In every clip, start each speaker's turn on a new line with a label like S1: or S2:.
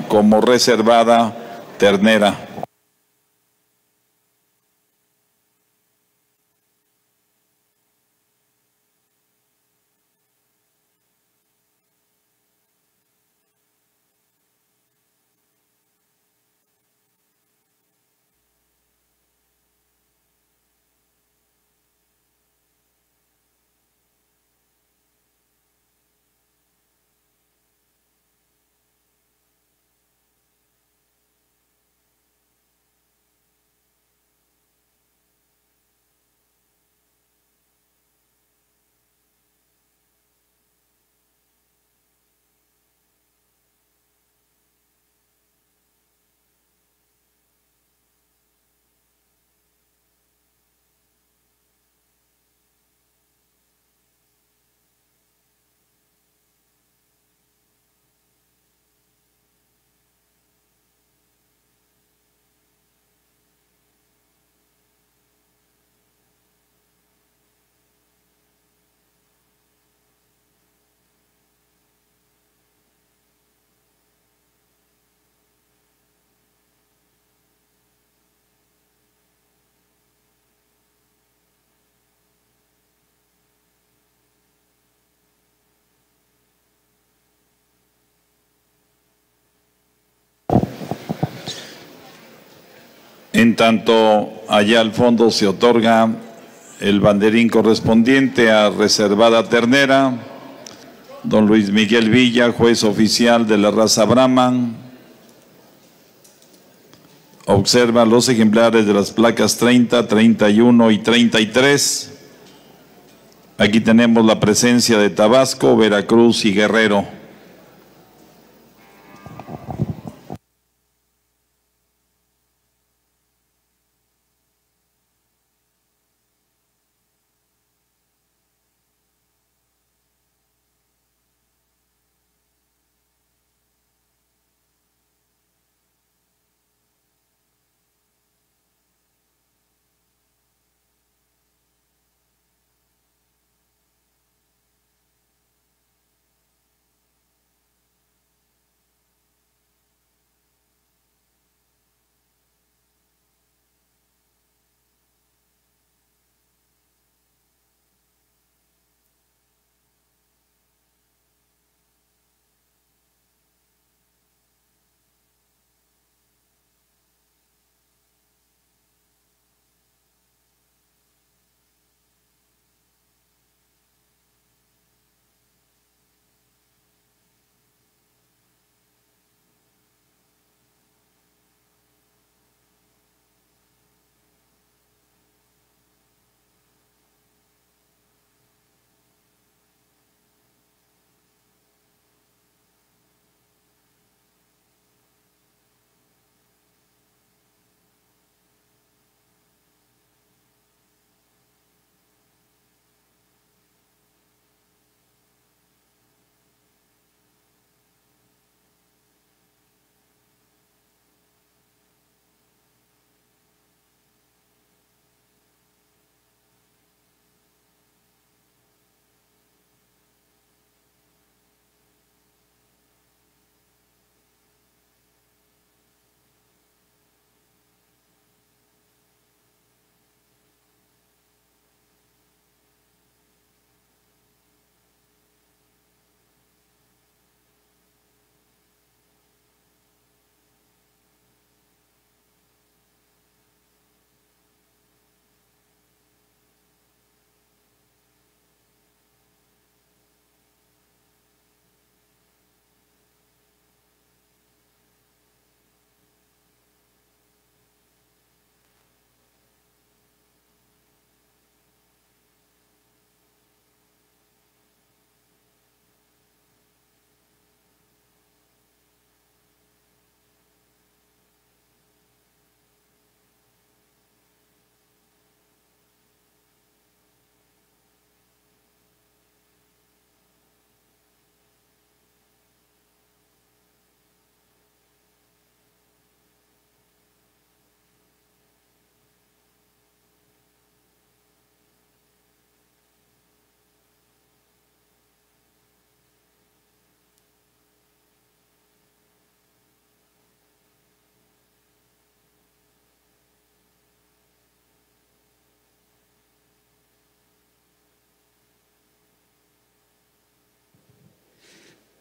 S1: como reservada ternera. En tanto, allá al fondo se otorga el banderín correspondiente a reservada ternera. Don Luis Miguel Villa, juez oficial de la raza Brahman, observa los ejemplares de las placas 30, 31 y 33. Aquí tenemos la presencia de Tabasco, Veracruz y Guerrero.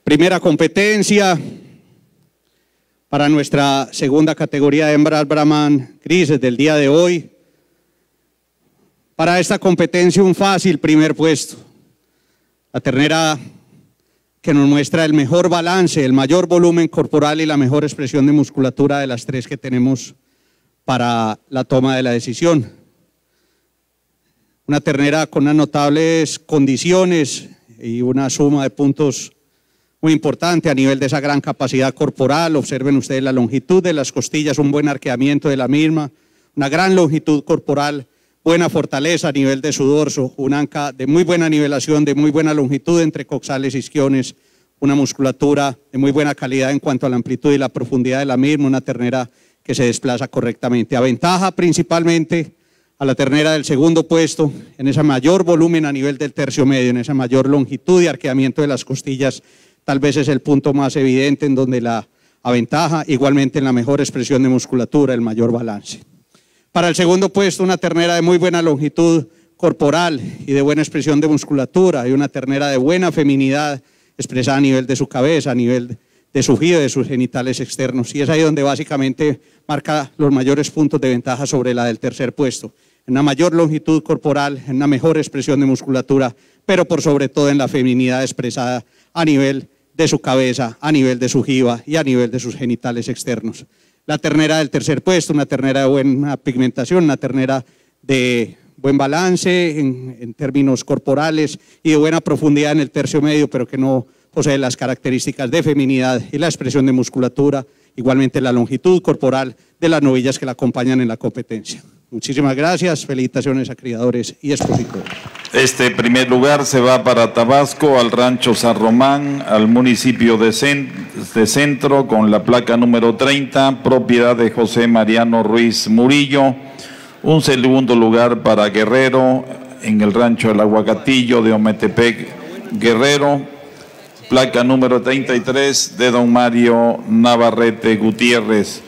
S2: Primera competencia para nuestra segunda categoría de hembras Brahman grises del día de hoy. Para esta competencia un fácil primer puesto. La ternera que nos muestra el mejor balance, el mayor volumen corporal y la mejor expresión de musculatura de las tres que tenemos para la toma de la decisión. Una ternera con unas notables condiciones y una suma de puntos muy importante a nivel de esa gran capacidad corporal. Observen ustedes la longitud de las costillas, un buen arqueamiento de la misma, una gran longitud corporal, buena fortaleza a nivel de su dorso, un anca de muy buena nivelación, de muy buena longitud entre coxales y isquiones, una musculatura de muy buena calidad en cuanto a la amplitud y la profundidad de la misma, una ternera que se desplaza correctamente. Aventaja principalmente a la ternera del segundo puesto en ese mayor volumen a nivel del tercio medio, en esa mayor longitud y arqueamiento de las costillas. Tal vez es el punto más evidente en donde la aventaja, igualmente en la mejor expresión de musculatura, el mayor balance. Para el segundo puesto, una ternera de muy buena longitud corporal y de buena expresión de musculatura, y una ternera de buena feminidad expresada a nivel de su cabeza, a nivel de su giro, de sus genitales externos. Y es ahí donde básicamente marca los mayores puntos de ventaja sobre la del tercer puesto. En una mayor longitud corporal, en una mejor expresión de musculatura, pero por sobre todo en la feminidad expresada a nivel de su cabeza, a nivel de su jiba y a nivel de sus genitales externos. La ternera del tercer puesto, una ternera de buena pigmentación, una ternera de buen balance en términos corporales y de buena profundidad en el tercio medio, pero que no posee las características de feminidad y la expresión de musculatura, igualmente la longitud corporal de las novillas que la acompañan en la competencia. Muchísimas gracias, felicitaciones a criadores y expositores.
S1: Este primer lugar se va para Tabasco, al rancho San Román, al municipio de Centro, con la placa número 30, propiedad de José Mariano Ruiz Murillo. Un segundo lugar para Guerrero, en el rancho El Aguacatillo de Ometepec, Guerrero, placa número 33 de don Mario Navarrete Gutiérrez.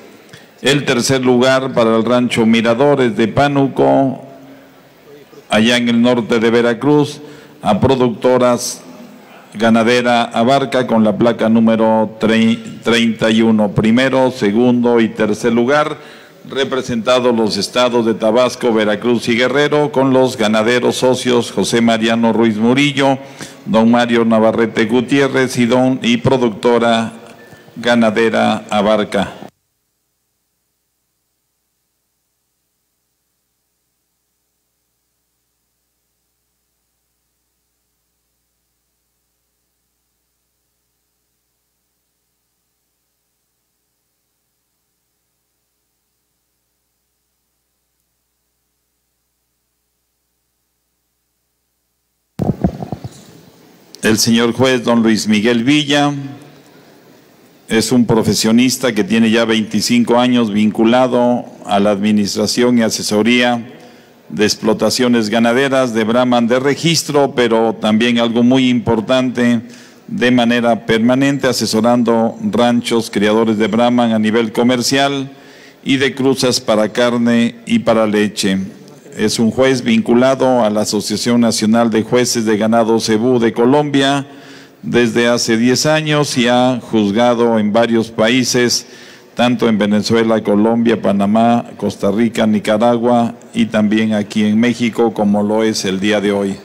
S1: El tercer lugar para el rancho Miradores de Pánuco, allá en el norte de Veracruz, a Productoras Ganadera Abarca, con la placa número 31. Primero, segundo y tercer lugar, representados los estados de Tabasco, Veracruz y Guerrero, con los ganaderos socios José Mariano Ruiz Murillo, don Mario Navarrete Gutiérrez y Productora Ganadera Abarca. El señor juez don Luis Miguel Villa es un profesionista que tiene ya 25 años vinculado a la administración y asesoría de explotaciones ganaderas de Brahman de registro, pero también algo muy importante, de manera permanente, asesorando ranchos criadores de Brahman a nivel comercial y de cruzas para carne y para leche. Es un juez vinculado a la Asociación Nacional de Jueces de Ganado Cebú de Colombia desde hace 10 años y ha juzgado en varios países, tanto en Venezuela, Colombia, Panamá, Costa Rica, Nicaragua y también aquí en México, como lo es el día de hoy.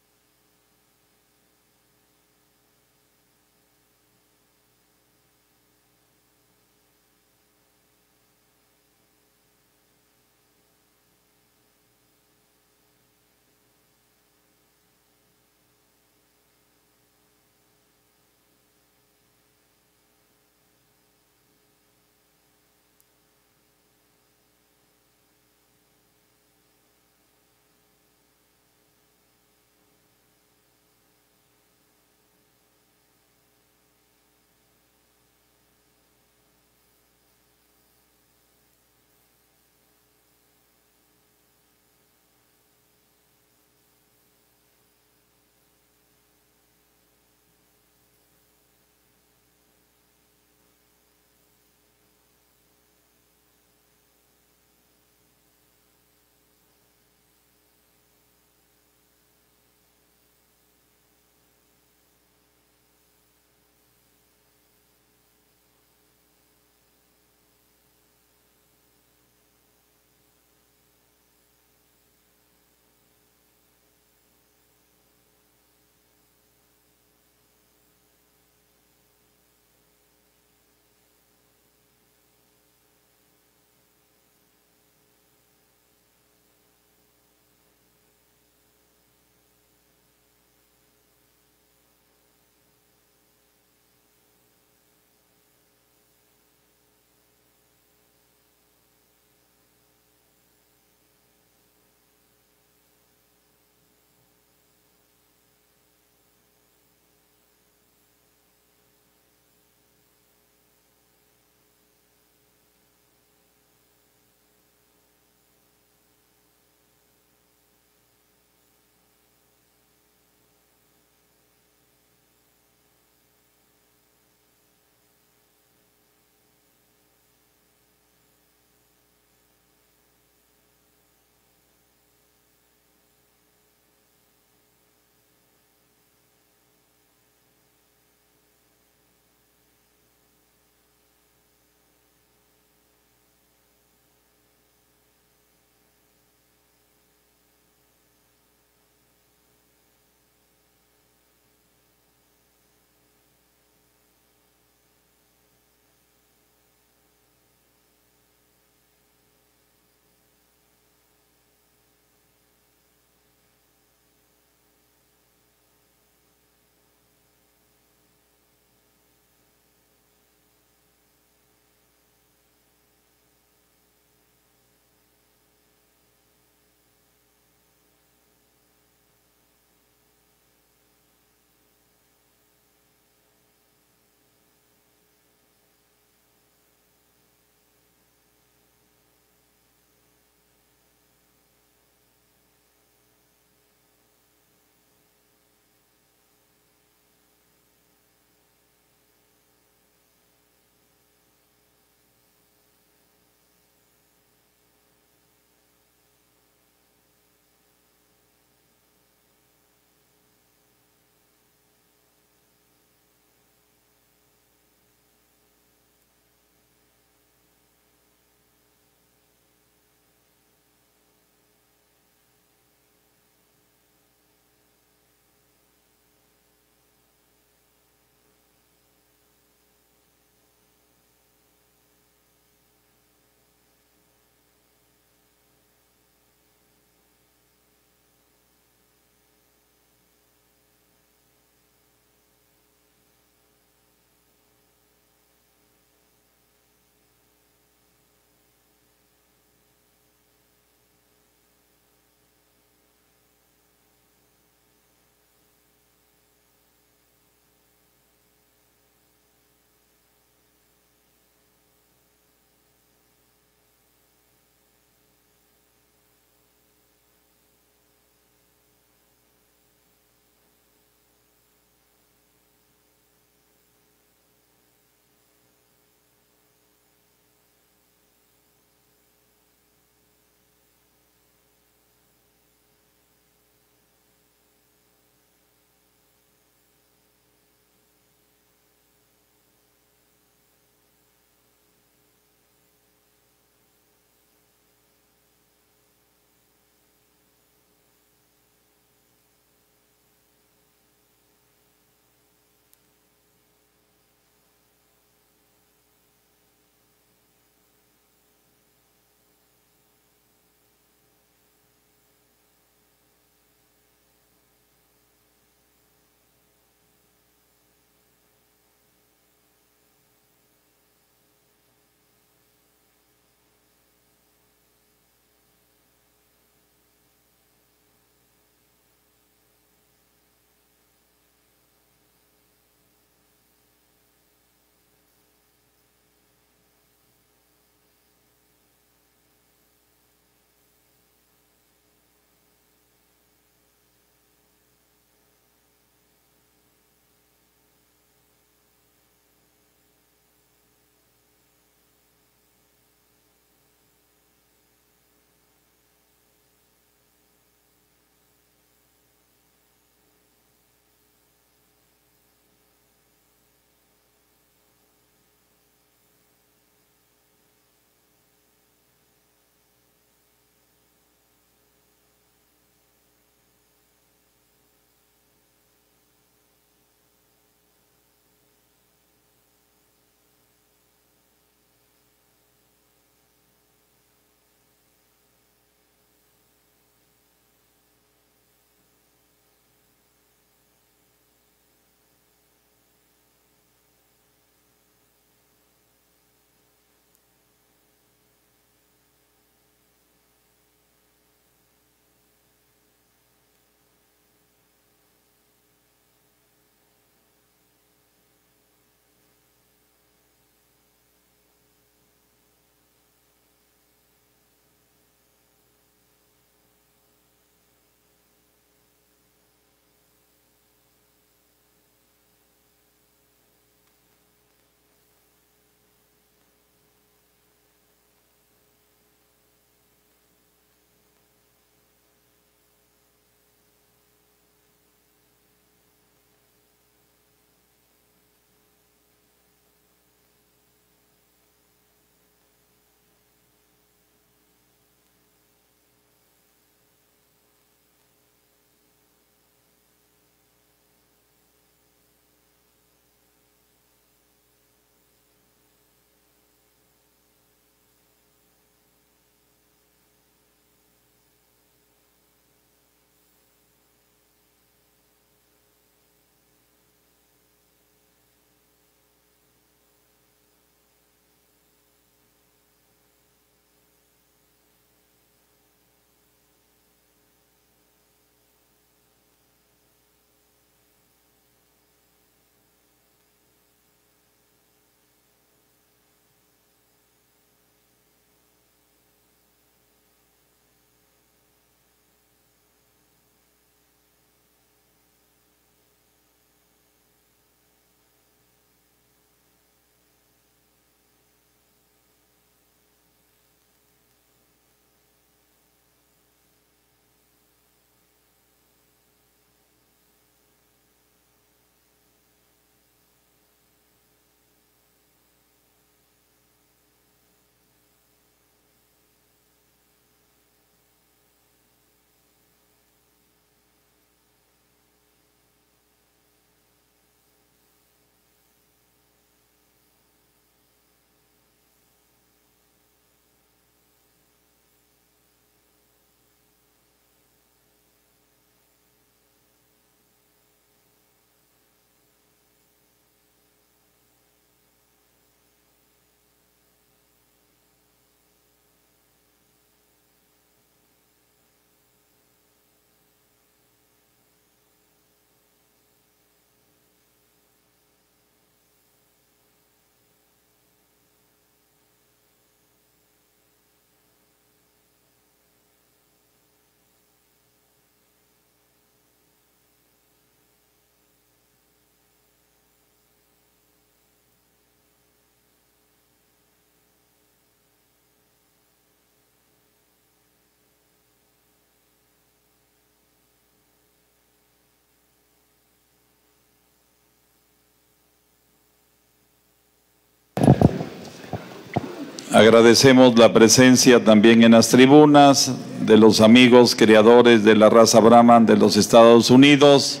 S1: Agradecemos la presencia también en las tribunas de los amigos creadores de la raza Brahman de los Estados Unidos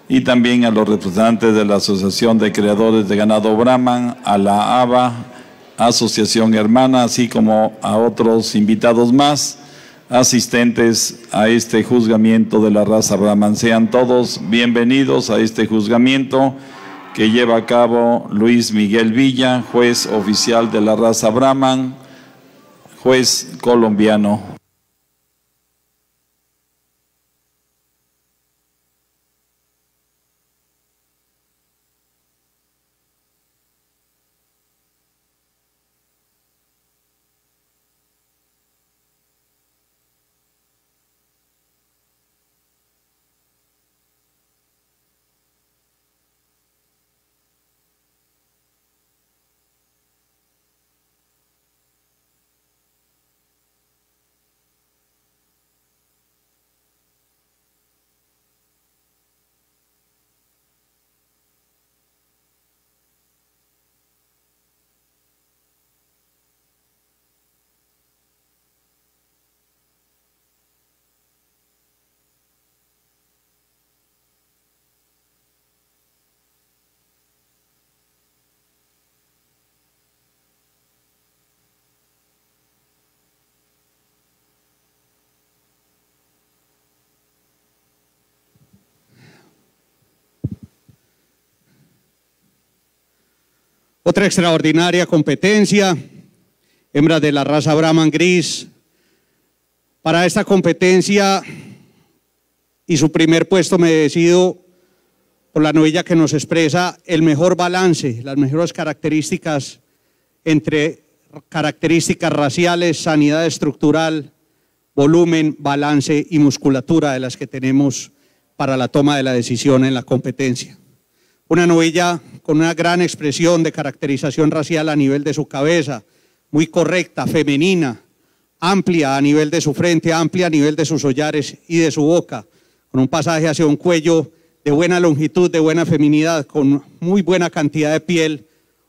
S1: y también a los representantes de la Asociación de Creadores de Ganado Brahman, a la ABA, Asociación Hermana, así como a otros invitados más asistentes a este juzgamiento de la raza Brahman. Sean todos bienvenidos a este juzgamiento que lleva a cabo Luis Miguel Villa, juez oficial de la raza Brahman, juez colombiano.
S2: Otra extraordinaria competencia, hembras de la raza Brahman gris. Para esta competencia y su primer puesto me decido por la novilla que nos expresa el mejor balance, las mejores características entre características raciales, sanidad estructural, volumen, balance y musculatura de las que tenemos para la toma de la decisión en la competencia. Una novilla con una gran expresión de caracterización racial a nivel de su cabeza, muy correcta, femenina, amplia a nivel de su frente, amplia a nivel de sus hollares y de su boca, con un pasaje hacia un cuello de buena longitud, de buena feminidad, con muy buena cantidad de piel,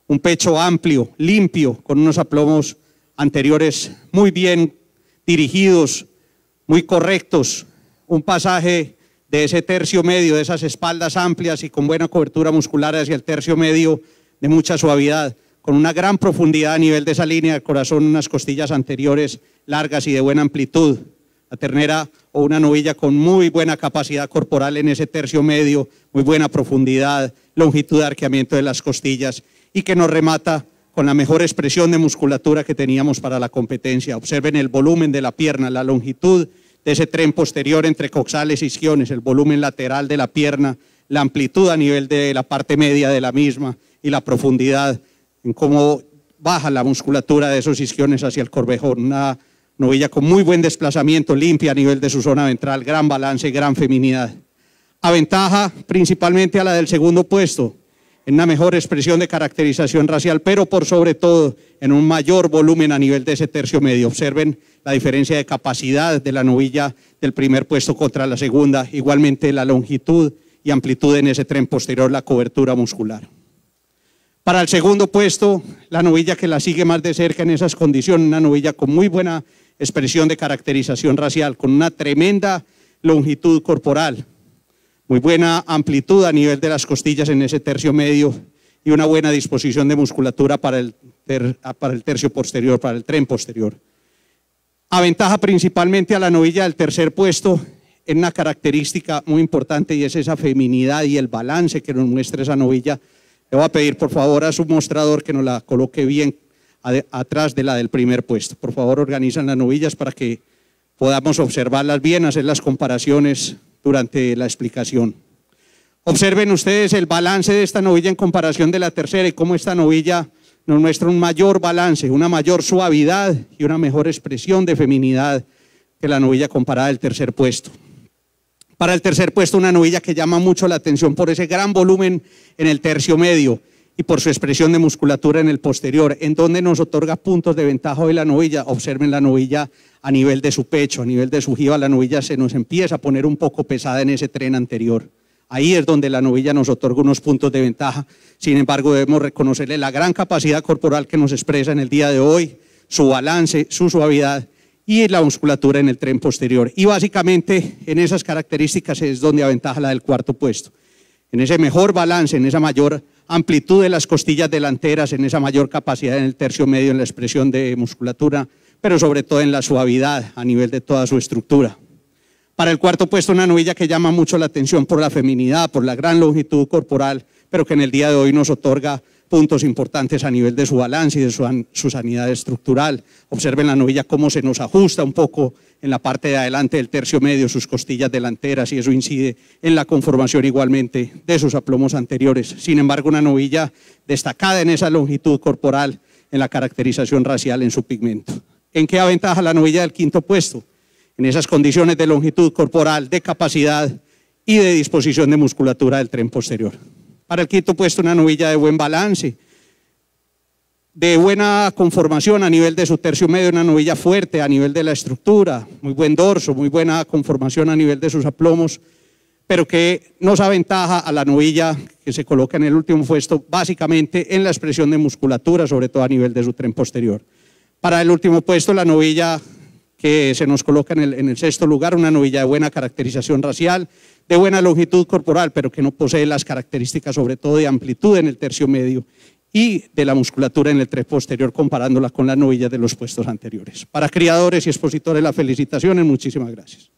S2: un pecho amplio, limpio, con unos aplomos anteriores muy bien dirigidos, muy correctos, un pasaje de ese tercio medio, de esas espaldas amplias y con buena cobertura muscular hacia el tercio medio de mucha suavidad, con una gran profundidad a nivel de esa línea del corazón, unas costillas anteriores largas y de buena amplitud. La ternera o una novilla con muy buena capacidad corporal en ese tercio medio, muy buena profundidad, longitud de arqueamiento de las costillas y que nos remata con la mejor expresión de musculatura que teníamos para la competencia. Observen el volumen de la pierna, la longitud de ese tren posterior entre coxales y isquiones, el volumen lateral de la pierna, la amplitud a nivel de la parte media de la misma y la profundidad en cómo baja la musculatura de esos isquiones hacia el corvejón. Una novilla con muy buen desplazamiento, limpia a nivel de su zona ventral, gran balance, gran feminidad. Aventaja principalmente a la del segundo puesto, en una mejor expresión de caracterización racial, pero por sobre todo en un mayor volumen a nivel de ese tercio medio. Observen la diferencia de capacidad de la novilla del primer puesto contra la segunda, igualmente la longitud y amplitud en ese tren posterior, la cobertura muscular. Para el segundo puesto, la novilla que la sigue más de cerca en esas condiciones, una novilla con muy buena expresión de caracterización racial, con una tremenda longitud corporal, muy buena amplitud a nivel de las costillas en ese tercio medio y una buena disposición de musculatura para el tercio posterior, para el tren posterior. Aventaja principalmente a la novilla del tercer puesto en una característica muy importante y es esa feminidad y el balance que nos muestra esa novilla. Le voy a pedir por favor a su mostrador que nos la coloque bien atrás de la del primer puesto. Por favor, organizan las novillas para que podamos observarlas bien, hacer las comparaciones durante la explicación. Observen ustedes el balance de esta novilla en comparación de la tercera y cómo esta novilla nos muestra un mayor balance, una mayor suavidad y una mejor expresión de feminidad que la novilla comparada del tercer puesto. Para el tercer puesto, una novilla que llama mucho la atención por ese gran volumen en el tercio medio y por su expresión de musculatura en el posterior, en donde nos otorga puntos de ventaja hoy la novilla. Observen la novilla a nivel de su pecho, a nivel de su jiba, la novilla se nos empieza a poner un poco pesada en ese tren anterior. Ahí es donde la novilla nos otorga unos puntos de ventaja. Sin embargo, debemos reconocerle la gran capacidad corporal que nos expresa en el día de hoy, su balance, su suavidad y la musculatura en el tren posterior. Y básicamente en esas características es donde aventaja la del cuarto puesto. En ese mejor balance, en esa mayor amplitud de las costillas delanteras, en esa mayor capacidad en el tercio medio, en la expresión de musculatura, pero sobre todo en la suavidad a nivel de toda su estructura. Para el cuarto puesto, una novilla que llama mucho la atención por la feminidad, por la gran longitud corporal, pero que en el día de hoy nos otorga puntos importantes a nivel de su balance y de su sanidad estructural. Observen la novilla cómo se nos ajusta un poco en la parte de adelante del tercio medio, sus costillas delanteras, y eso incide en la conformación igualmente de sus aplomos anteriores. Sin embargo, una novilla destacada en esa longitud corporal, en la caracterización racial, en su pigmento. ¿En qué aventaja la novilla del quinto puesto? En esas condiciones de longitud corporal, de capacidad y de disposición de musculatura del tren posterior. Para el quinto puesto, una novilla de buen balance, de buena conformación a nivel de su tercio medio, una novilla fuerte a nivel de la estructura, muy buen dorso, muy buena conformación a nivel de sus aplomos, pero que nos aventaja a la novilla que se coloca en el último puesto, básicamente en la expresión de musculatura, sobre todo a nivel de su tren posterior. Para el último puesto, la novilla que se nos coloca en el sexto lugar, una novilla de buena caracterización racial, de buena longitud corporal, pero que no posee las características sobre todo de amplitud en el tercio medio y de la musculatura en el tren posterior, comparándola con las novillas de los puestos anteriores. Para criadores y expositores, las felicitaciones, muchísimas gracias.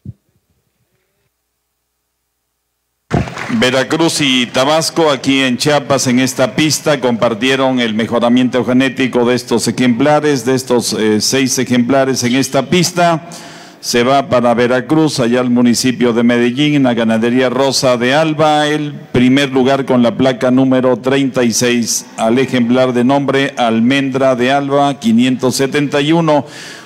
S1: Veracruz y Tabasco, aquí en Chiapas, en esta pista, compartieron el mejoramiento genético de estos ejemplares, de estos 6 ejemplares en esta pista. Se va para Veracruz, allá al municipio de Medellín, la ganadería Rosa de Alba, el primer lugar con la placa número 36, al ejemplar de nombre Almendra de Alba, 571.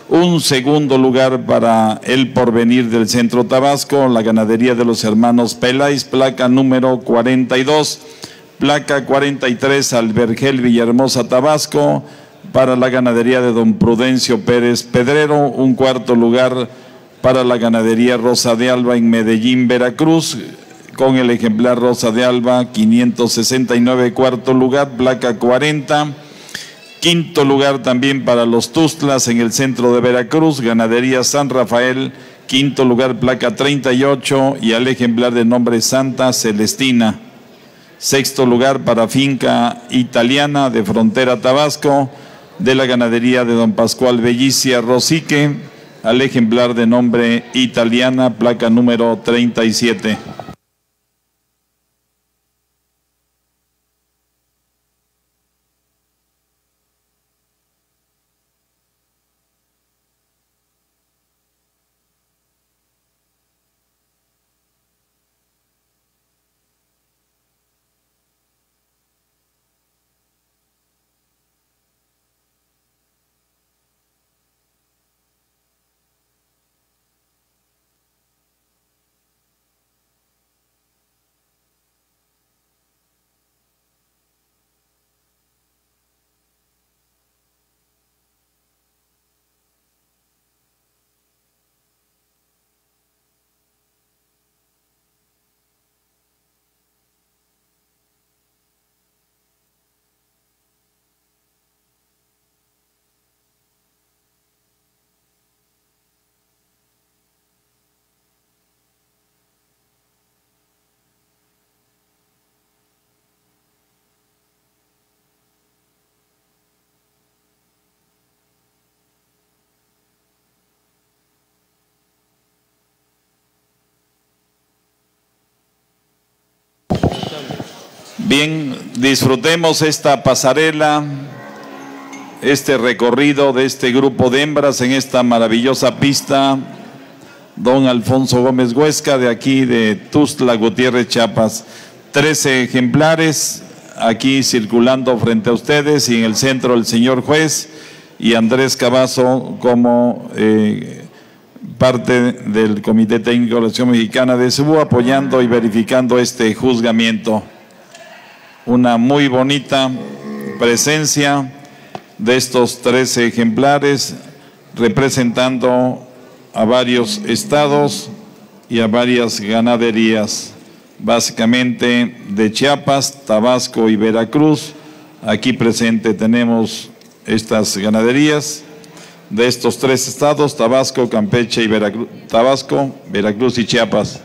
S1: Un segundo lugar para el Porvenir del Centro Tabasco, la ganadería de los hermanos Peláez, placa número 42, placa 43, Albergel Villahermosa Tabasco, para la ganadería de don Prudencio Pérez Pedrero. Un cuarto lugar para la ganadería Rosa de Alba en Medellín, Veracruz, con el ejemplar Rosa de Alba, 569, cuarto lugar, placa 40. Quinto lugar también para los Tuzlas en el centro de Veracruz, ganadería San Rafael, quinto lugar, placa 38, y al ejemplar de nombre Santa Celestina. Sexto lugar para Finca Italiana de Frontera Tabasco, de la ganadería de don Pascual Bellicia Rosique, al ejemplar de nombre Italiana, placa número 37. Bien, disfrutemos esta pasarela, este recorrido de este grupo de hembras en esta maravillosa pista. Don Alfonso Gómez Huesca, de aquí de Tuxtla Gutiérrez, Chiapas. 13 ejemplares aquí circulando frente a ustedes, y en el centro el señor juez y Andrés Cavazo como parte del Comité Técnico de la Asociación Mexicana de Cebú, apoyando y verificando este juzgamiento. Una muy bonita presencia de estos 13 ejemplares, representando a varios estados y a varias ganaderías, básicamente de Chiapas, Tabasco y Veracruz. Aquí presente tenemos estas ganaderías de estos tres estados, Tabasco, Campeche y Veracruz, Tabasco, Veracruz y Chiapas.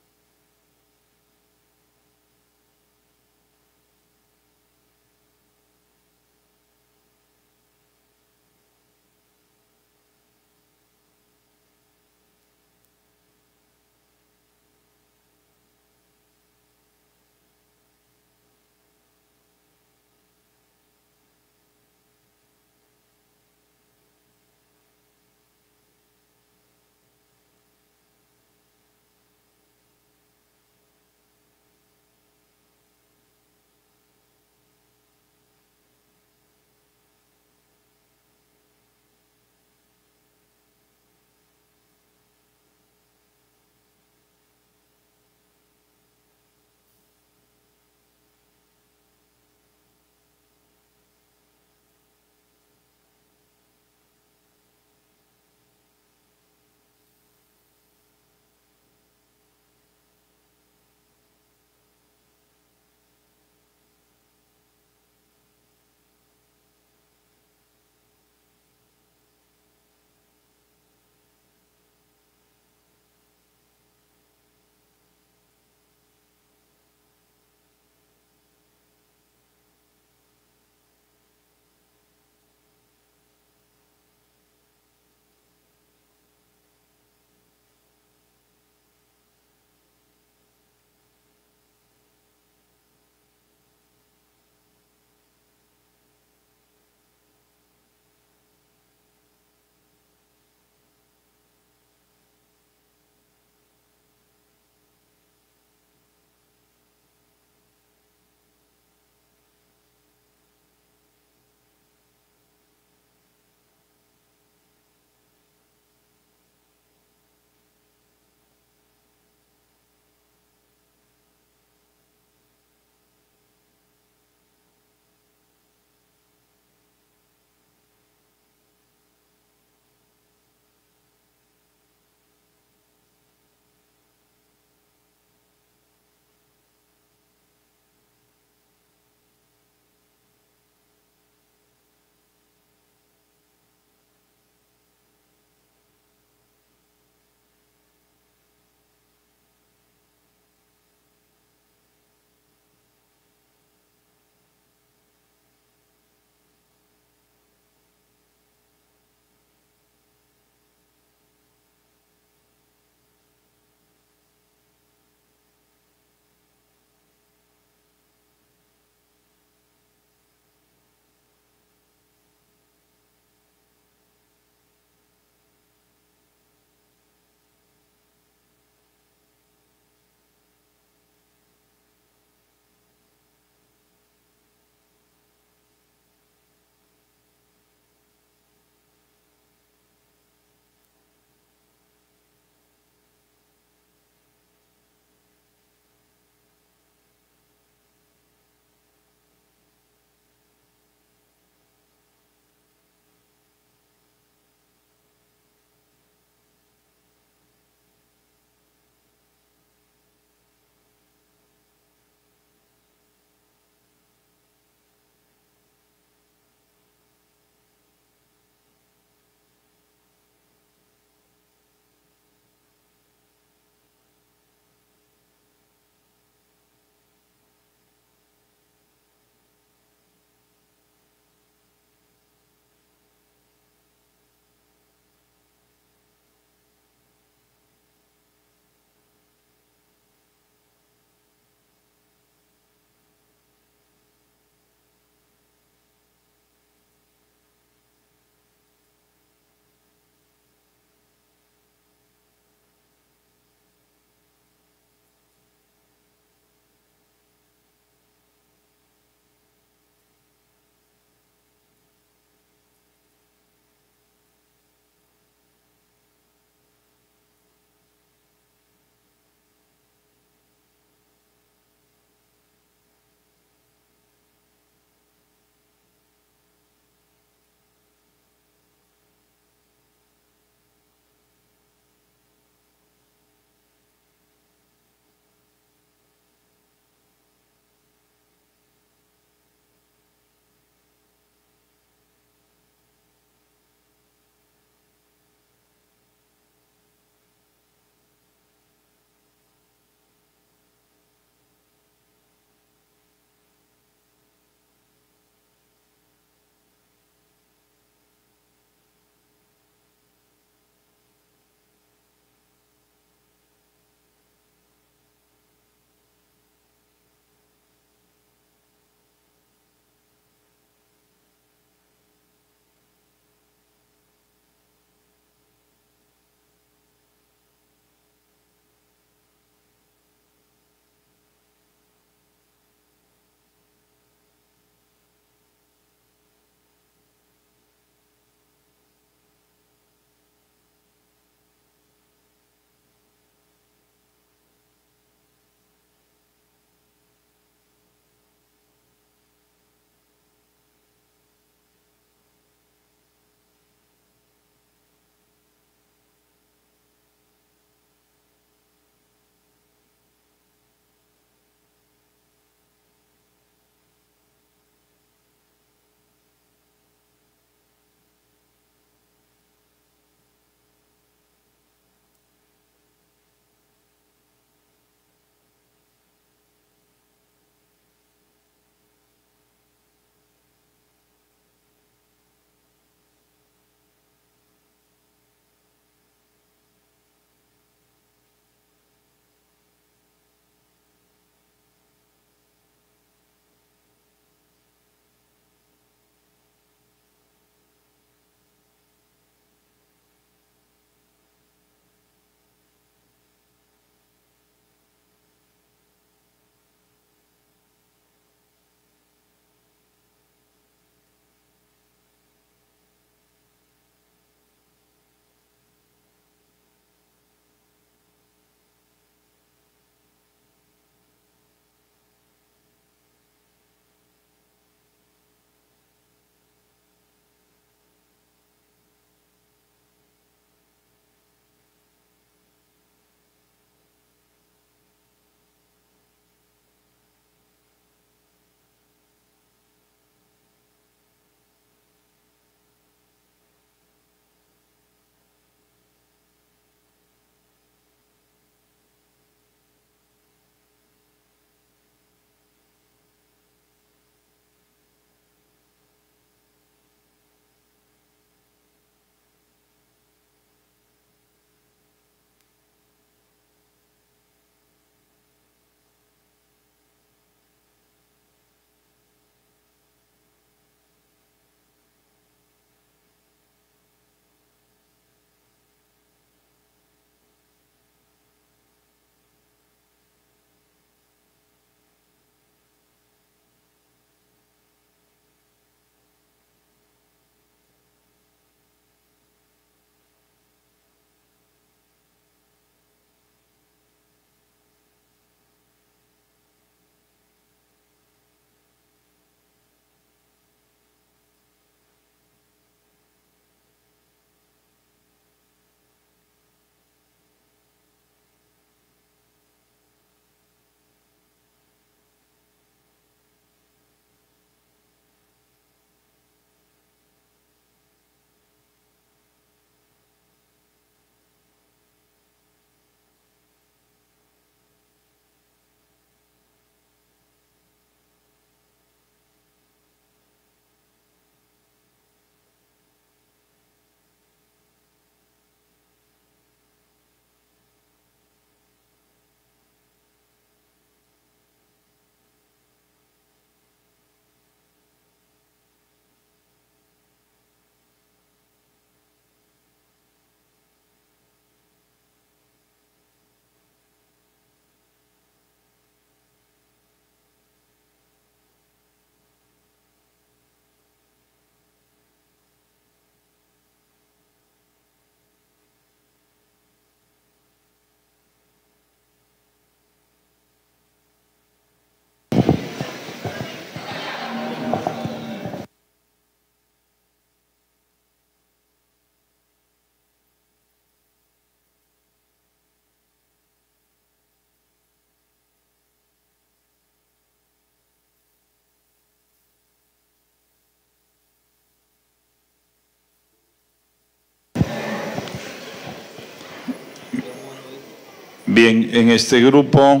S1: Bien, en este grupo,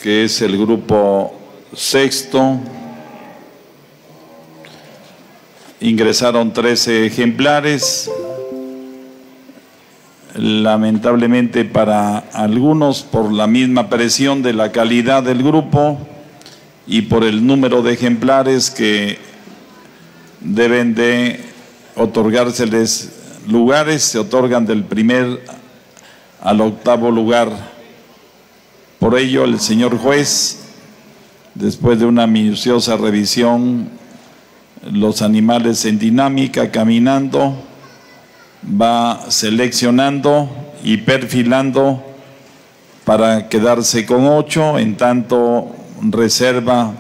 S1: que es el grupo sexto, ingresaron 13 ejemplares. Lamentablemente para algunos, por la misma presión de la calidad del grupo y por el número de ejemplares que deben de otorgárseles lugares, se otorgan del primer al octavo lugar. Por ello, el señor juez, después de una minuciosa revisión, los animales en dinámica, caminando, va seleccionando y perfilando para quedarse con 8, en tanto reserva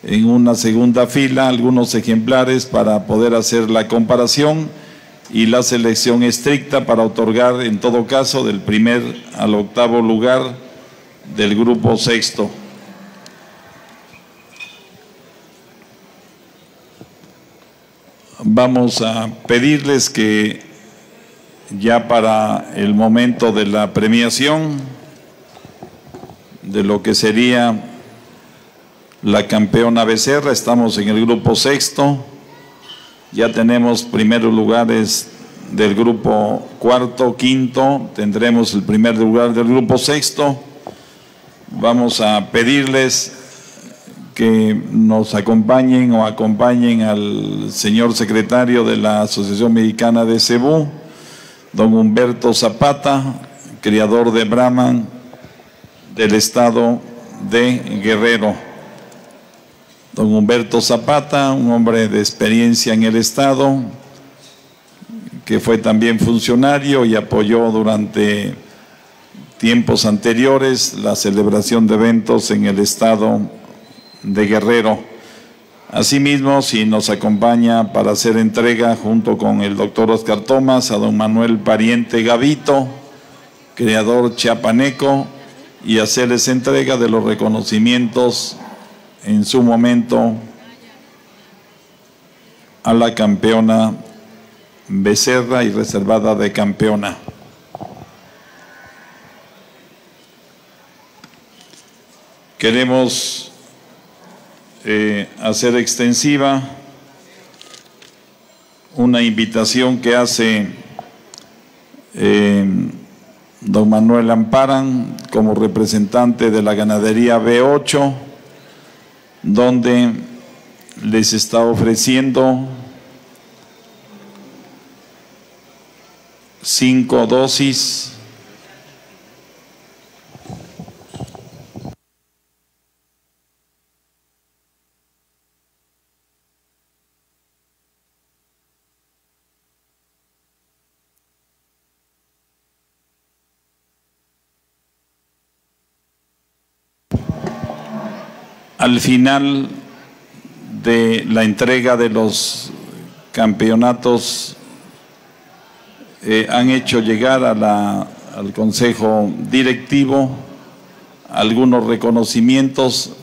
S1: en una segunda fila algunos ejemplares para poder hacer la comparación y la selección estricta para otorgar en todo caso del primer al octavo lugar del grupo sexto. Vamos a pedirles que ya para el momento de la premiación de lo que sería la campeona Becerra, estamos en el grupo sexto, ya tenemos primeros lugares del grupo cuarto, quinto, tendremos el primer lugar del grupo sexto. Vamos a pedirles que nos acompañen o acompañen al señor secretario de la Asociación Mexicana de Cebú, don Humberto Zapata, criador de Brahman del estado de Guerrero. Don Humberto Zapata, un hombre de experiencia en el estado, que fue también funcionario y apoyó durante tiempos anteriores la celebración de eventos en el estado de Guerrero. Asimismo, si nos acompaña para hacer entrega junto con el doctor Oscar Tomás a don Manuel Pariente Gavito, creador chiapaneco, y hacerles entrega de los reconocimientos en su momento a la campeona Becerra y reservada de campeona. Queremos hacer extensiva una invitación que hace don Manuel Amparan como representante de la ganadería B8, donde les está ofreciendo 5 dosis al final de la entrega de los campeonatos. Han hecho llegar al Consejo Directivo algunos reconocimientos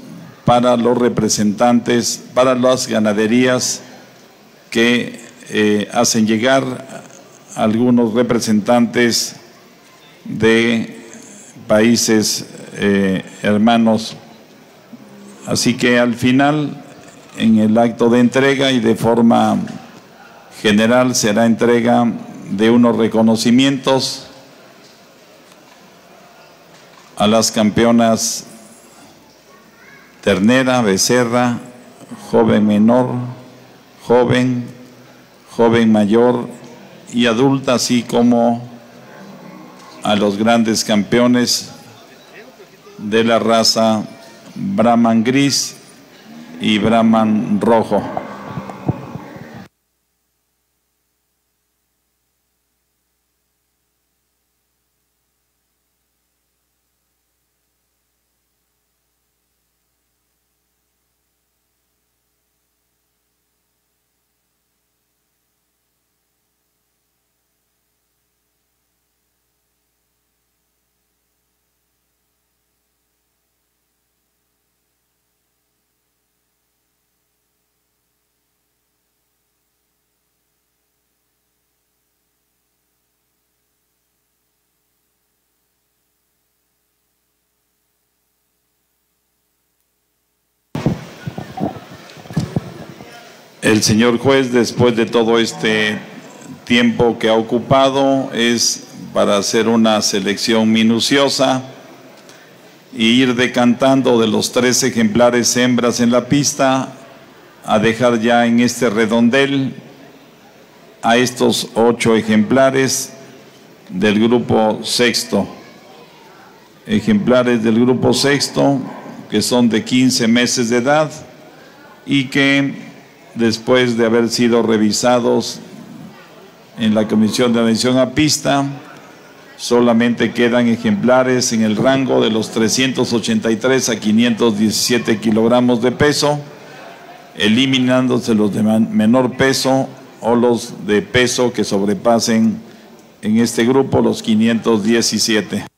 S1: para los representantes, para las ganaderías que hacen llegar algunos representantes de países hermanos. Así que al final, en el acto de entrega y de forma general, será entrega de unos reconocimientos a las campeonas ternera, becerra, joven menor, joven mayor y adulta, así como a los grandes campeones de la raza Brahman gris y Brahman rojo. El señor juez, después de todo este tiempo que ha ocupado, es para hacer una selección minuciosa e ir decantando de los 3 ejemplares hembras en la pista, a dejar ya en este redondel a estos 8 ejemplares del grupo sexto. Ejemplares del grupo sexto que son de 15 meses de edad y que después de haber sido revisados en la Comisión de Admisión a Pista, solamente quedan ejemplares en el rango de los 383 a 517 kilogramos de peso, eliminándose los de menor peso o los de peso que sobrepasen en este grupo los 517.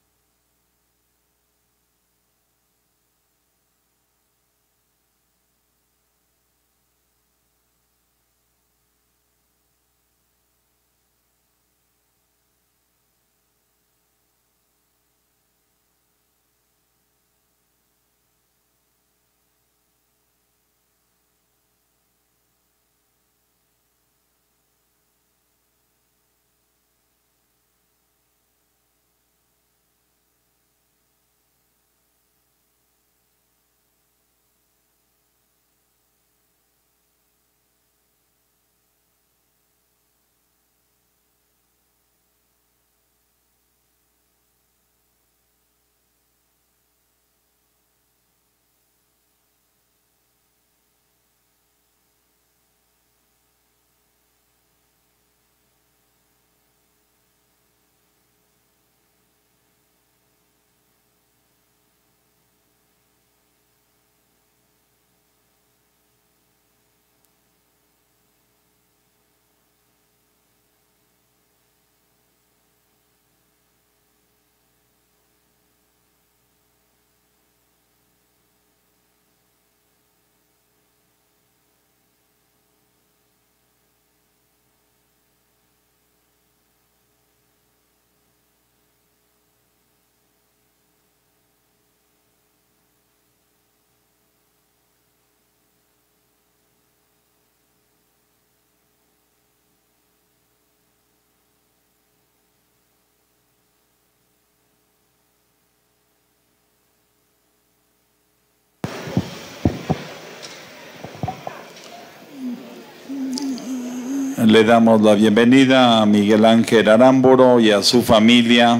S1: Le damos la bienvenida a Miguel Ángel Arámburo y a su familia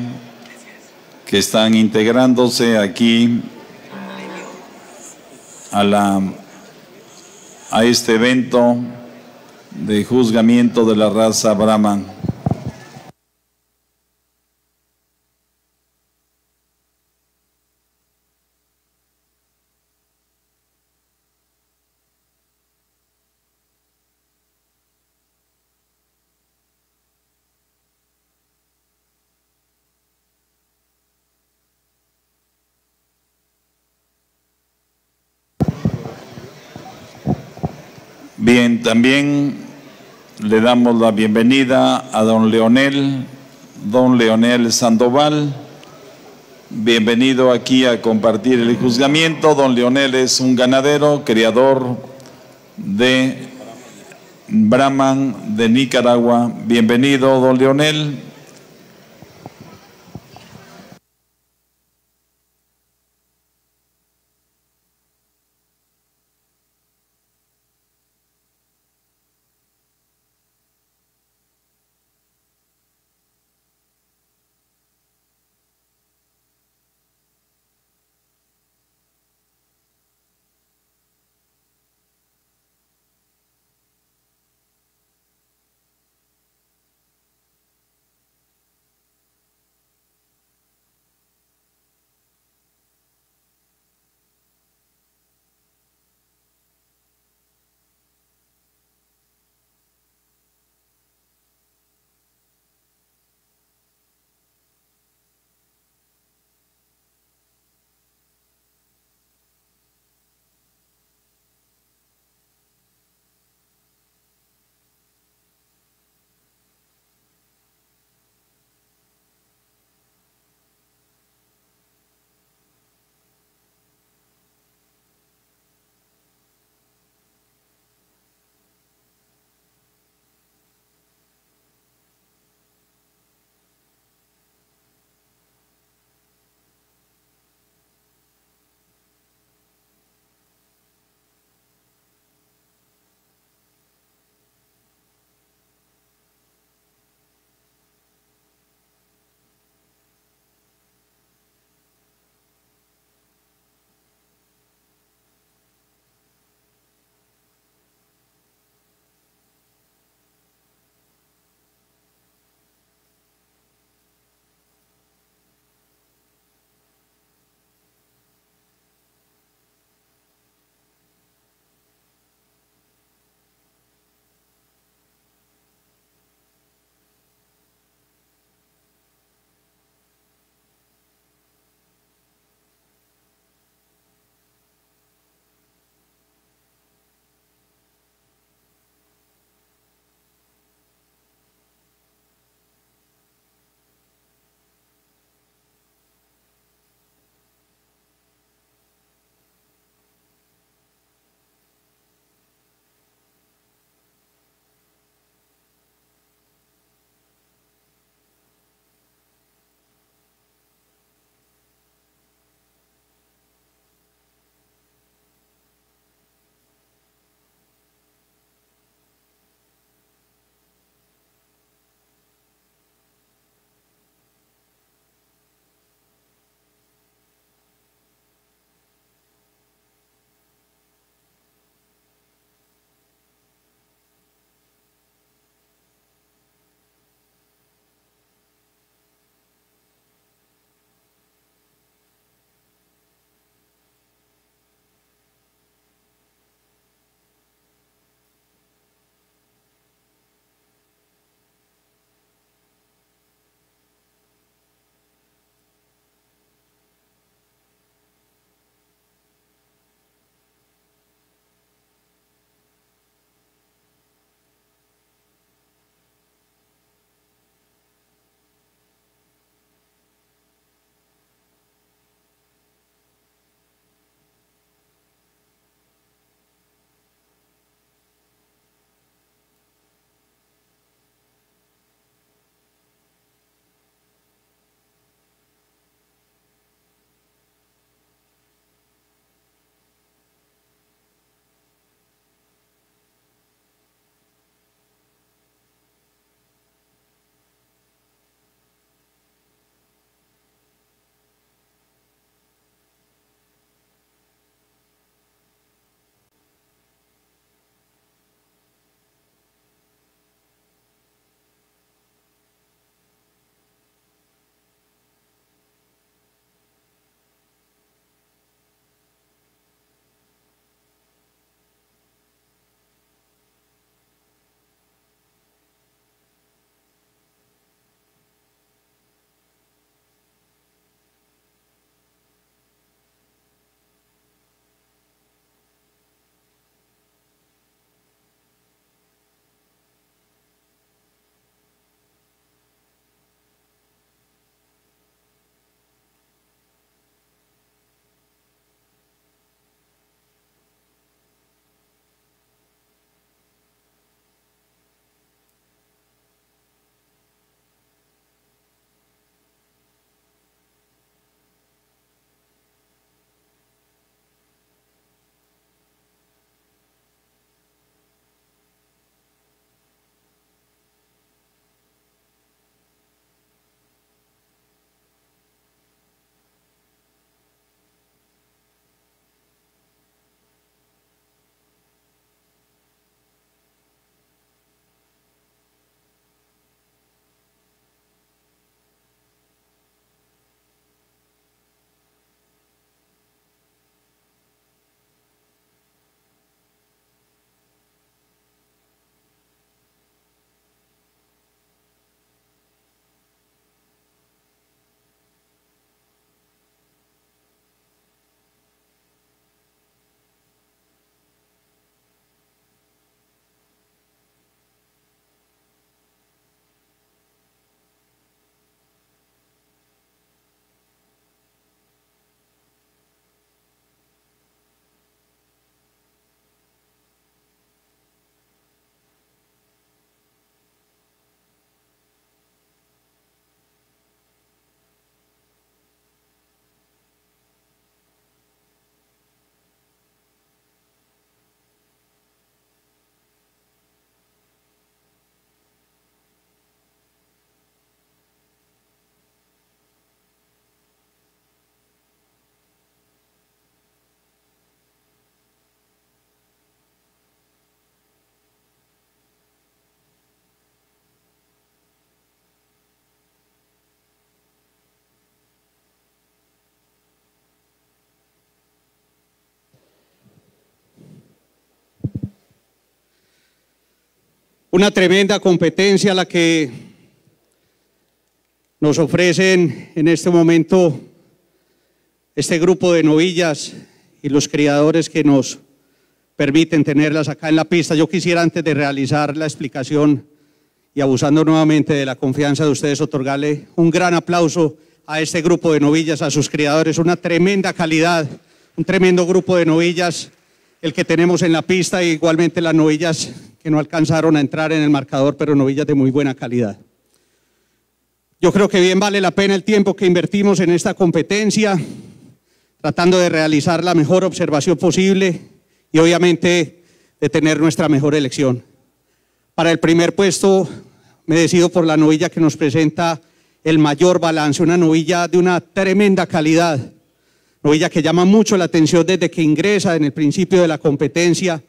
S1: que están integrándose aquí a este evento de juzgamiento de la raza Brahman. Bien, también le damos la bienvenida a don Leonel Sandoval. Bienvenido aquí a compartir el juzgamiento. Don Leonel es un ganadero, criador de Brahman de Nicaragua. Bienvenido, don Leonel.
S2: Una tremenda competencia la que nos ofrecen en este momento este grupo de novillas y los criadores que nos permiten tenerlas acá en la pista. Yo quisiera, antes de realizar la explicación y abusando nuevamente de la confianza de ustedes, otorgarle un gran aplauso a este grupo de novillas, a sus criadores, una tremenda calidad, un tremendo grupo de novillas el que tenemos en la pista, e igualmente las novillas que no alcanzaron a entrar en el marcador, pero novillas de muy buena calidad. Yo creo que bien vale la pena el tiempo que invertimos en esta competencia, tratando de realizar la mejor observación posible y obviamente de tener nuestra mejor elección. Para el primer puesto me decido por la novilla que nos presenta el mayor balance, una novilla de una tremenda calidad, novilla que llama mucho la atención desde que ingresa en el principio de la competencia,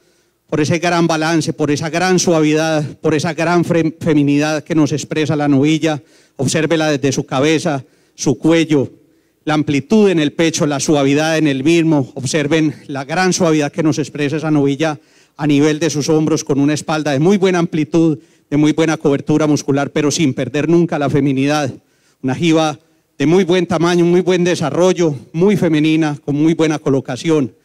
S2: por ese gran balance, por esa gran suavidad, por esa gran feminidad que nos expresa la novilla. Obsérvela desde su cabeza, su cuello, la amplitud en el pecho, la suavidad en el mismo. Observen la gran suavidad que nos expresa esa novilla a nivel de sus hombros, con una espalda de muy buena amplitud, de muy buena cobertura muscular, pero sin perder nunca la feminidad. Una jiba de muy buen tamaño, muy buen desarrollo, muy femenina, con muy buena colocación.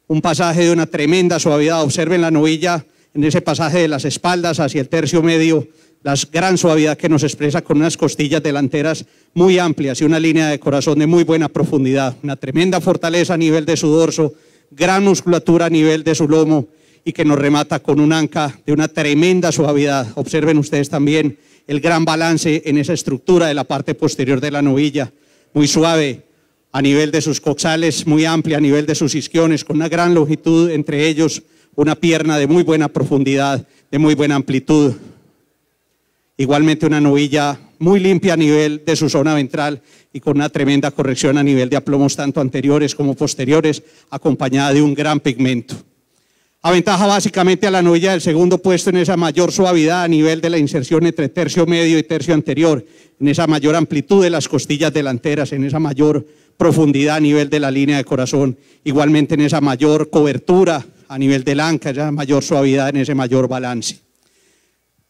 S2: Un pasaje de una tremenda suavidad. Observen la novilla en ese pasaje de las espaldas hacia el tercio medio, la gran suavidad que nos expresa con unas costillas delanteras muy amplias y una línea de corazón de muy buena profundidad. Una tremenda fortaleza a nivel de su dorso, gran musculatura a nivel de su lomo y que nos remata con un anca de una tremenda suavidad. Observen ustedes también el gran balance en esa estructura de la parte posterior de la novilla, muy suave a nivel de sus coxales, muy amplia a nivel de sus isquiones, con una gran longitud entre ellos, una pierna de muy buena profundidad, de muy buena amplitud. Igualmente una novilla muy limpia a nivel de su zona ventral y con una tremenda corrección a nivel de aplomos tanto anteriores como posteriores, acompañada de un gran pigmento. Aventaja básicamente a la novilla del segundo puesto en esa mayor suavidad a nivel de la inserción entre tercio medio y tercio anterior, en esa mayor amplitud de las costillas delanteras, en esa mayor profundidad a nivel de la línea de corazón, igualmente en esa mayor cobertura a nivel del anca, esa mayor suavidad, en ese mayor balance.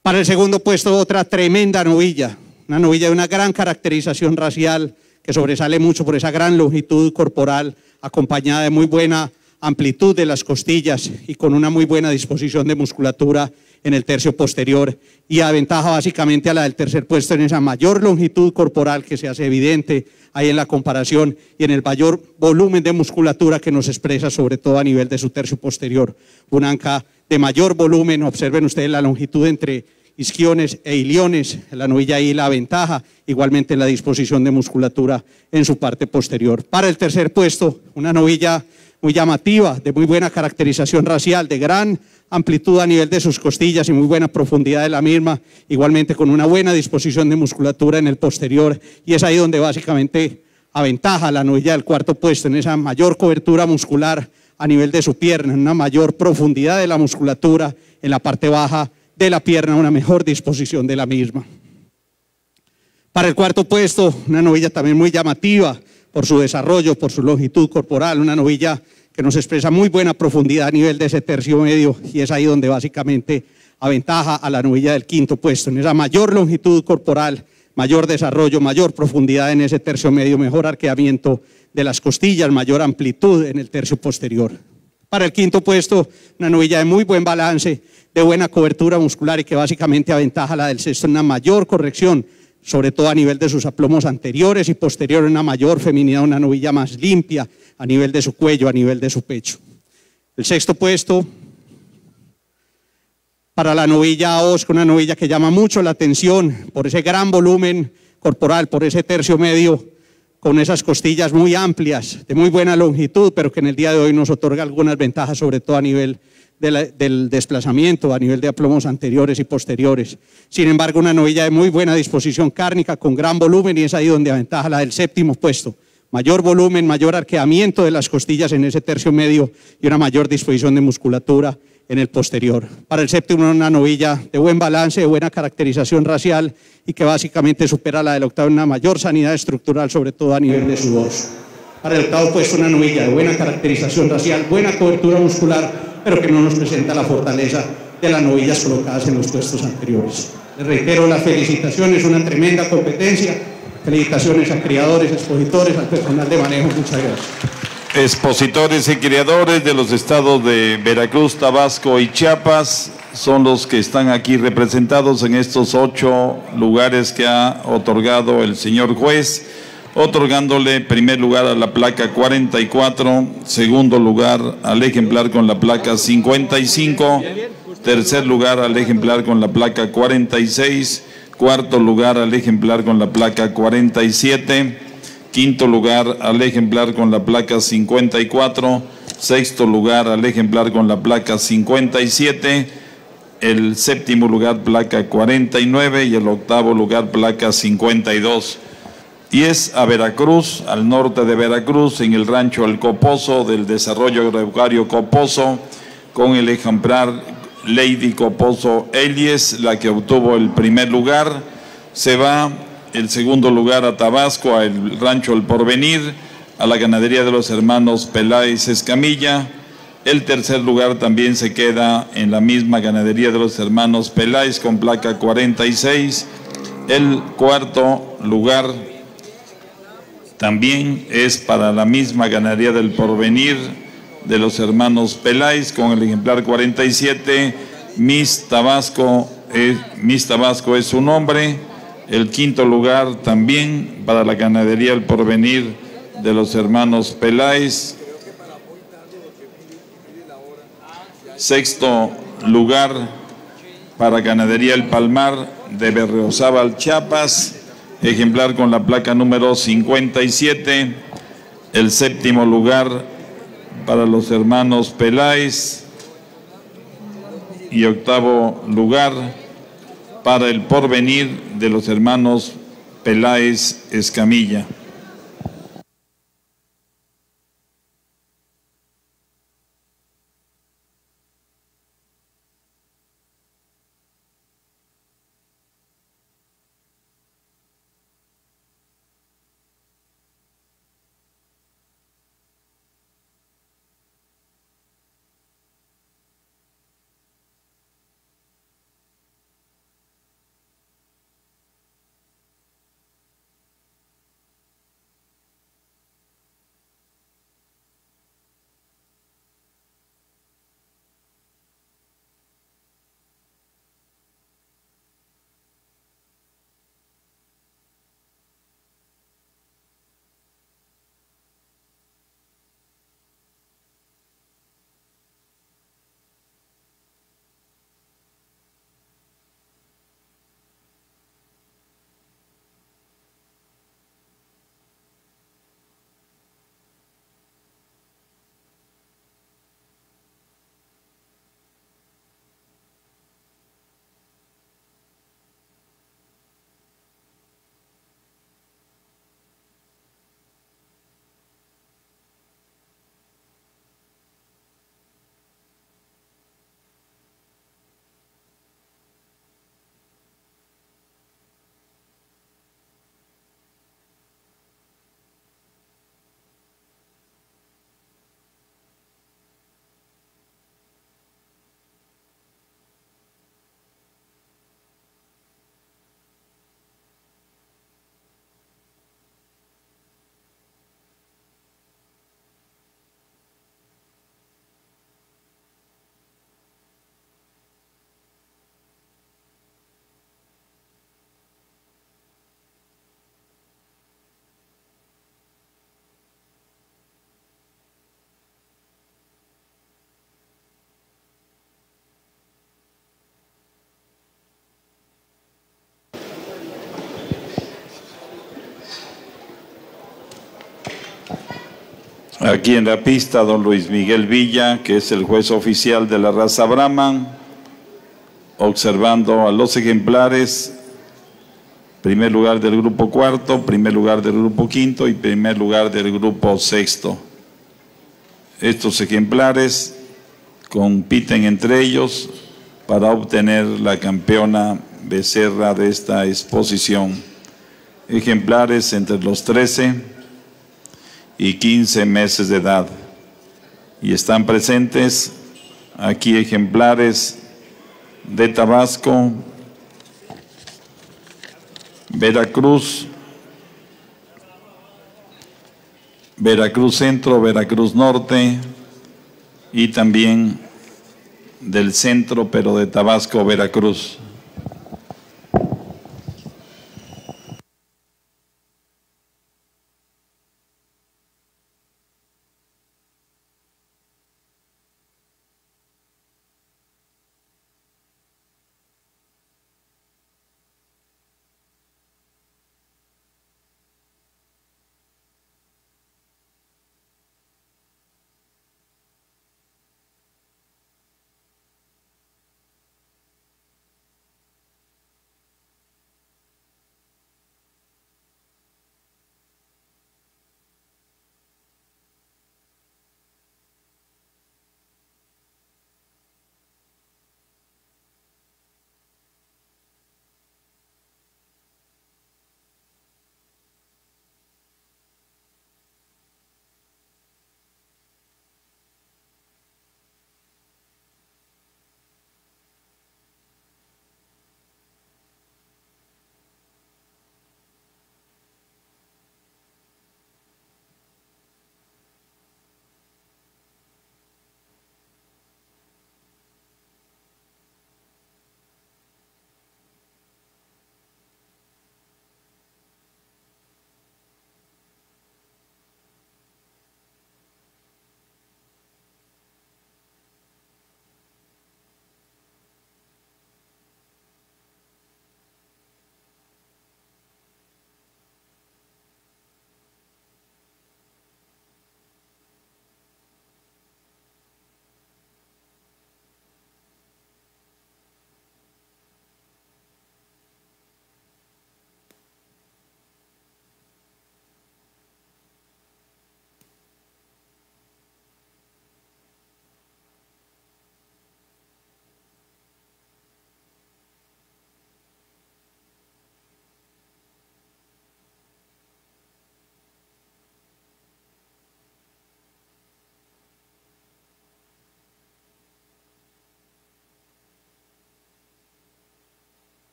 S2: Para el segundo puesto, otra tremenda novilla, una novilla de una gran caracterización racial que sobresale mucho por esa gran longitud corporal, acompañada de muy buena amplitud de las costillas y con una muy buena disposición de musculatura en el tercio posterior, y aventaja básicamente a la del tercer puesto en esa mayor longitud corporal que se hace evidente ahí en la comparación y en el mayor volumen de musculatura que nos expresa sobre todo a nivel de su tercio posterior. Un anca de mayor volumen, observen ustedes la longitud entre isquiones e iliones, la novilla ahí la aventaja, igualmente la disposición de musculatura en su parte posterior. Para el tercer puesto, una novilla muy llamativa, de muy buena caracterización racial, de gran amplitud a nivel de sus costillas y muy buena profundidad de la misma, igualmente con una buena disposición de musculatura en el posterior, y es ahí donde básicamente aventaja la novilla del cuarto puesto, en esa mayor cobertura muscular a nivel de su pierna, en una mayor profundidad de la musculatura en la parte baja de la pierna, una mejor disposición de la misma. Para el cuarto puesto, una novilla también muy llamativa por su desarrollo, por su longitud corporal, una novilla que nos expresa muy buena profundidad a nivel de ese tercio medio, y es ahí donde básicamente aventaja a la novilla del quinto puesto, en esa mayor longitud corporal, mayor desarrollo, mayor profundidad en ese tercio medio, mejor arqueamiento de las costillas, mayor amplitud en el tercio posterior. Para el quinto puesto, una novilla de muy buen balance, de buena cobertura muscular y que básicamente aventaja a la del sexto en una mayor corrección, sobre todo a nivel de sus aplomos anteriores y posteriores, una mayor feminidad, una novilla más limpia a nivel de su cuello, a nivel de su pecho. El sexto puesto para la novilla Oscar, una novilla que llama mucho la atención por ese gran volumen corporal, por ese tercio medio, con esas costillas muy amplias, de muy buena longitud, pero que en el día de hoy nos otorga algunas ventajas, sobre todo a nivel del desplazamiento, a nivel de aplomos anteriores y posteriores. Sin embargo, una novilla de muy buena disposición cárnica, con gran volumen, y es ahí donde aventaja la del séptimo puesto. Mayor volumen, mayor arqueamiento de las costillas en ese tercio medio y una mayor disposición de musculatura en el posterior. Para el séptimo, una novilla de buen balance, de buena caracterización racial y que básicamente supera la del octavo en una mayor sanidad estructural, sobre todo a nivel de su dorso. Para el octavo puesto, una novilla de buena caracterización racial, buena cobertura muscular, pero que no nos presenta la fortaleza de las novillas colocadas en los puestos anteriores. Les reitero las felicitaciones, una tremenda competencia. Felicitaciones a criadores, expositores, al personal de manejo. Muchas gracias.
S1: Expositores y criadores de los estados de Veracruz, Tabasco y Chiapas son los que están aquí representados en estos 8 lugares que ha otorgado el señor juez, otorgándole primer lugar a la placa 44, segundo lugar al ejemplar con la placa 55, tercer lugar al ejemplar con la placa 46, cuarto lugar al ejemplar con la placa 47, quinto lugar al ejemplar con la placa 54, sexto lugar al ejemplar con la placa 57, el séptimo lugar placa 49 y el octavo lugar placa 52. Y es a Veracruz, al norte de Veracruz, en el rancho El Coposo del Desarrollo Agropecuario Coposo, con el ejemplar Lady Coposo Elies, la que obtuvo el primer lugar. Se va el segundo lugar a Tabasco, al rancho El Porvenir, a la ganadería de los hermanos Peláez Escamilla. El tercer lugar también se queda en la misma ganadería de los hermanos Peláez con placa 46. El cuarto lugar también es para la misma ganadería del Porvenir de los hermanos Peláez con el ejemplar 47. Miss Tabasco es su nombre. El quinto lugar también para la ganadería El Porvenir de los hermanos Peláez. Sexto lugar para ganadería El Palmar de Berriozábal, Chiapas, ejemplar con la placa número 57. El séptimo lugar para los hermanos Peláez y octavo lugar para El Porvenir de los hermanos Peláez Escamilla. Aquí en la pista, don Luis Miguel Villa, que es el juez oficial de la raza Brahman, observando a los ejemplares, primer lugar del grupo cuarto, primer lugar del grupo quinto y primer lugar del grupo sexto. Estos ejemplares compiten entre ellos para obtener la campeona becerra de esta exposición. Ejemplares entre los 13 y 15 meses de edad. Y están presentes aquí ejemplares de Tabasco, Veracruz, Veracruz Centro, Veracruz Norte y también del centro, pero de Tabasco, Veracruz.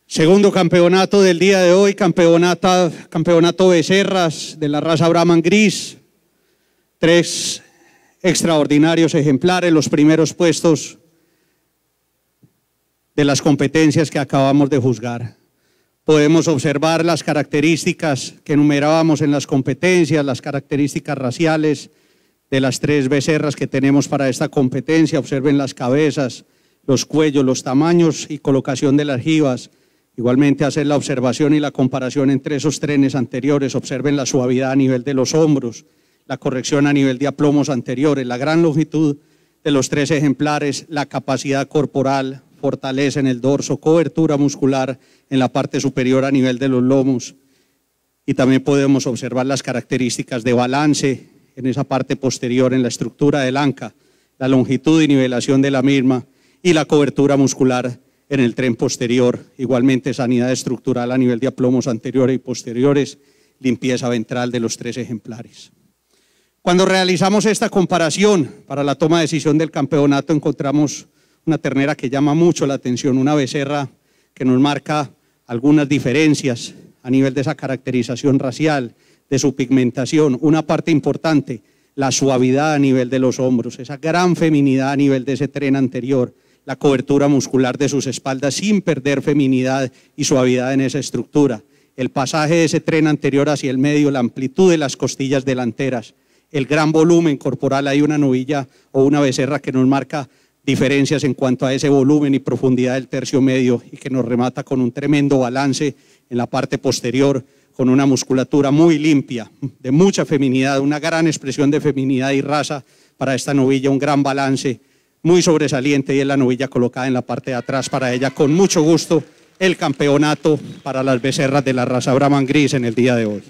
S2: Segundo campeonato del día de hoy, campeonato becerras de la raza Brahman Gris. 3 extraordinarios ejemplares, los primeros puestos de las competencias que acabamos de juzgar. Podemos observar las características que enumerábamos en las competencias, las características raciales de las 3 becerras que tenemos para esta competencia. Observen las cabezas, los cuellos, los tamaños y colocación de las jivas. Igualmente hacer la observación y la comparación entre esos trenes anteriores. Observen la suavidad a nivel de los hombros, la corrección a nivel de aplomos anteriores, la gran longitud de los 3 ejemplares, la capacidad corporal, fortaleza en el dorso, cobertura muscular en la parte superior a nivel de los lomos. Y también podemos observar las características de balance en esa parte posterior, en la estructura del anca, la longitud y nivelación de la misma y la cobertura muscular en el tren posterior. Igualmente sanidad estructural a nivel de aplomos anteriores y posteriores, limpieza ventral de los 3 ejemplares. Cuando realizamos esta comparación para la toma de decisión del campeonato, encontramos una ternera que llama mucho la atención, una becerra que nos marca algunas diferencias a nivel de esa caracterización racial, de su pigmentación. Una parte importante, la suavidad a nivel de los hombros, esa gran feminidad a nivel de ese tren anterior, la cobertura muscular de sus espaldas sin perder feminidad y suavidad en esa estructura, el pasaje de ese tren anterior hacia el medio, la amplitud de las costillas delanteras, el gran volumen corporal. Hay una novilla o una becerra que nos marca diferencias en cuanto a ese volumen y profundidad del tercio medio y que nos remata con un tremendo balance en la parte posterior, con una musculatura muy limpia, de mucha feminidad, una gran expresión de feminidad y raza para esta novilla, un gran balance muy sobresaliente, y es la novilla colocada en la parte de atrás para ella. Con mucho gusto el campeonato para las becerras de la raza Brahman Gris en el día de hoy.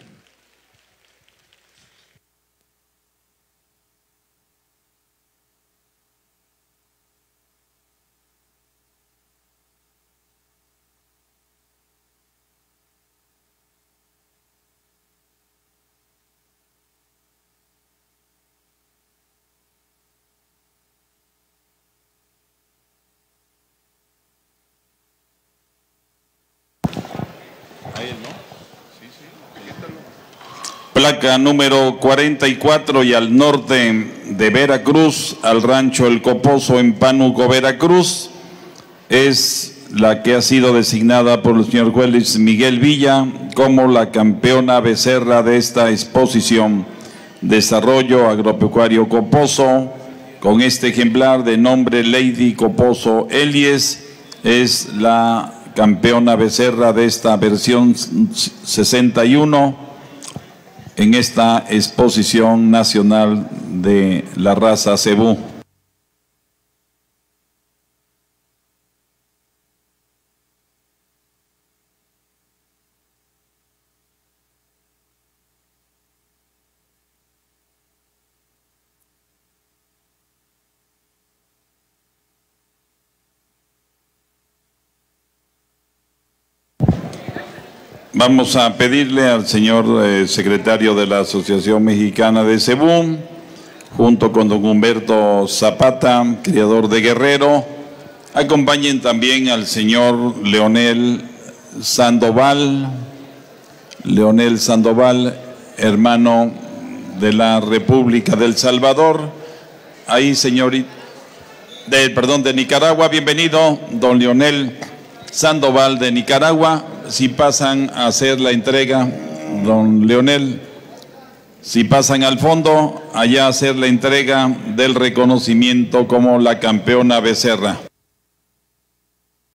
S1: Placa número 44 y al norte de Veracruz, al rancho El Coposo en Pánuco, Veracruz, es la que ha sido designada por el señor juez Luis Miguel Villa como la campeona becerra de esta exposición. Desarrollo Agropecuario Coposo, con este ejemplar de nombre Lady Coposo Elies, es la campeona becerra de esta versión 61 en esta exposición nacional de la raza cebú. Vamos a pedirle al señor secretario de la Asociación Mexicana de Cebú, junto con don Humberto Zapata, criador de Guerrero, acompañen también al señor Leonel Sandoval, hermano de la República del Salvador, ahí señorita, de Nicaragua, bienvenido, don Leonel Sandoval de Nicaragua. Si pasan a hacer la entrega, don Leonel, si pasan al fondo, allá a hacer la entrega del reconocimiento como la campeona becerra.